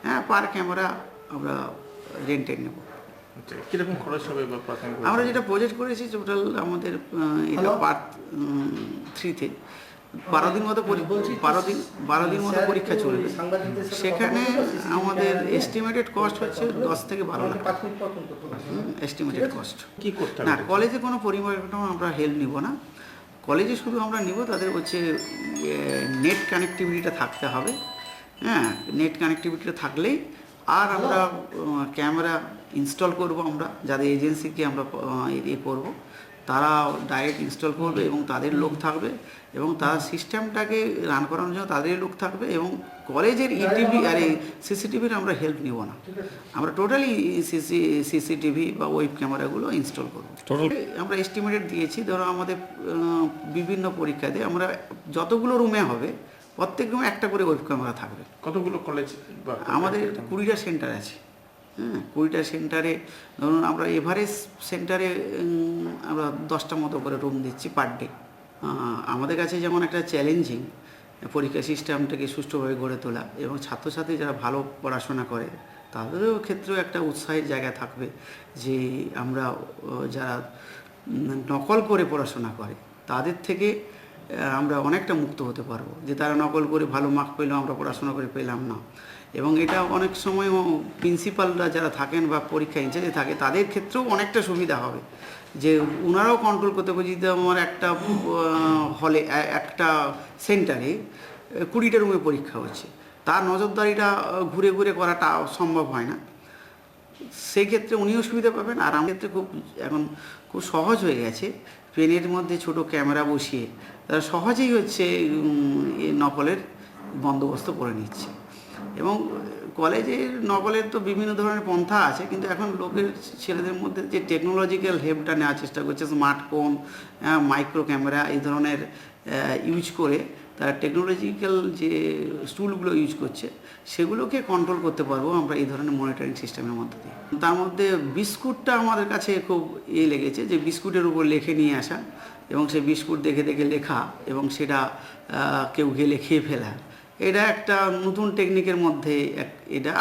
হ্যাঁ, পার ক্যামেরা আমরা রেন্টে নেব। আচ্ছা, কিরকম খরচ হবে বা প্রাথমিক? আমরা যেটা প্রজেক্ট করেছি টোটাল আমাদের এটা পার্ট 3-তে 12 দিন মতো 12 দিন মতো পরীক্ষা চলবে। সেখানে আমাদের এস্টিমেটেড কস্ট হচ্ছে 10 থেকে 12 লাখ এস্টিমেটেড কস্ট। কি করতে না, হবে? কলেজে কোনো পরিমাণ আমরা হেল্প নিব না। কলেজে শুধু আমরা নিব তাদের হচ্ছে নেট কানেক্টিভিটিটা থাকতে হবে। হ্যাঁ, নেট কানেক্টিভিটিটা থাকলেই আর আমরা ক্যামেরা ইনস্টল করব। আমরা যাদের এজেন্সিকে আমরা করব, তারা ডাইরেক্ট ইনস্টল করবে এবং তাদের লোক থাকবে এবং তার সিস্টেমটাকে রান করানোর জন্য তাদেরই লোক থাকবে এবং কলেজের ইটিভি আর এই সিসিটিভির আমরা হেল্প নিব না। আমরা টোটালি সিসিটিভি বা ওয়েব ক্যামেরাগুলো ইনস্টল করব। আমরা এস্টিমেটেড দিয়েছি, ধরো আমাদের বিভিন্ন পরীক্ষাতে আমরা যতগুলো রুমে হবে প্রত্যেক রুমে একটা করে ওয়েব ক্যামেরা থাকবে। কতগুলো কলেজ? আমাদের 20টা সেন্টার আছে। হ্যাঁ, 20টা সেন্টারে ধরুন আমরা এভারেজ সেন্টারে আমরা 10টা মতো করে রুম দিচ্ছি পার ডে। আমাদের কাছে যেমন একটা চ্যালেঞ্জিং পরীক্ষা সিস্টেমটাকে সুষ্ঠুভাবে গড়ে তোলা এবং ছাত্রছাত্রী যারা ভালো পড়াশোনা করে তাদেরও ক্ষেত্রেও একটা উৎসাহের জায়গা থাকবে যে আমরা যারা নকল করে পড়াশোনা করে তাদের থেকে আমরা অনেকটা মুক্ত হতে পারবো, যে তারা নকল করে ভালো মার্ক পেলেও আমরা পড়াশোনা করে পেলাম না। এবং এটা অনেক সময় প্রিন্সিপালরা যারা থাকেন বা পরীক্ষা ইনচার্জে থাকে তাদের ক্ষেত্রেও অনেকটা সুবিধা হবে, যে ওনারাও কন্ট্রোল করতে পারবে। যদি আমার একটা হলে একটা সেন্টারে 20টা রুমে পরীক্ষা হচ্ছে, তার নজরদারিটা ঘুরে ঘুরে করাটা সম্ভব হয় না। সেই ক্ষেত্রে উনিও সুবিধা পাবেন আর আমার ক্ষেত্রে এখন খুব সহজ হয়ে গেছে। পেনের মধ্যে ছোট ক্যামেরা বসিয়ে তারা সহজেই হচ্ছে নকলের বন্দোবস্ত করে নিচ্ছে। এবং কলেজের নকলের তো বিভিন্ন ধরনের পন্থা আছে, কিন্তু এখন লোকের ছেলেদের মধ্যে যে টেকনোলজিক্যাল হেল্পটা নেওয়ার চেষ্টা করছে, স্মার্টফোন, মাইক্রো ক্যামেরা এই ধরনের ইউজ করে তারা টেকনোলজিক্যাল যে টুলগুলো ইউজ করছে সেগুলোকে কন্ট্রোল করতে পারবো আমরা এই ধরনের মনিটরিং সিস্টেমের মধ্যে দিয়ে। তার মধ্যে বিস্কুটটা আমাদের কাছে খুব লেগেছে, যে বিস্কুটের উপর লেখে নিয়ে আসা এবং সেই বিস্কুট দেখে দেখে লেখা এবং সেটা কেউ গেলে খেয়ে ফেলা। এটা একটা নতুন টেকনিকের মধ্যে এটা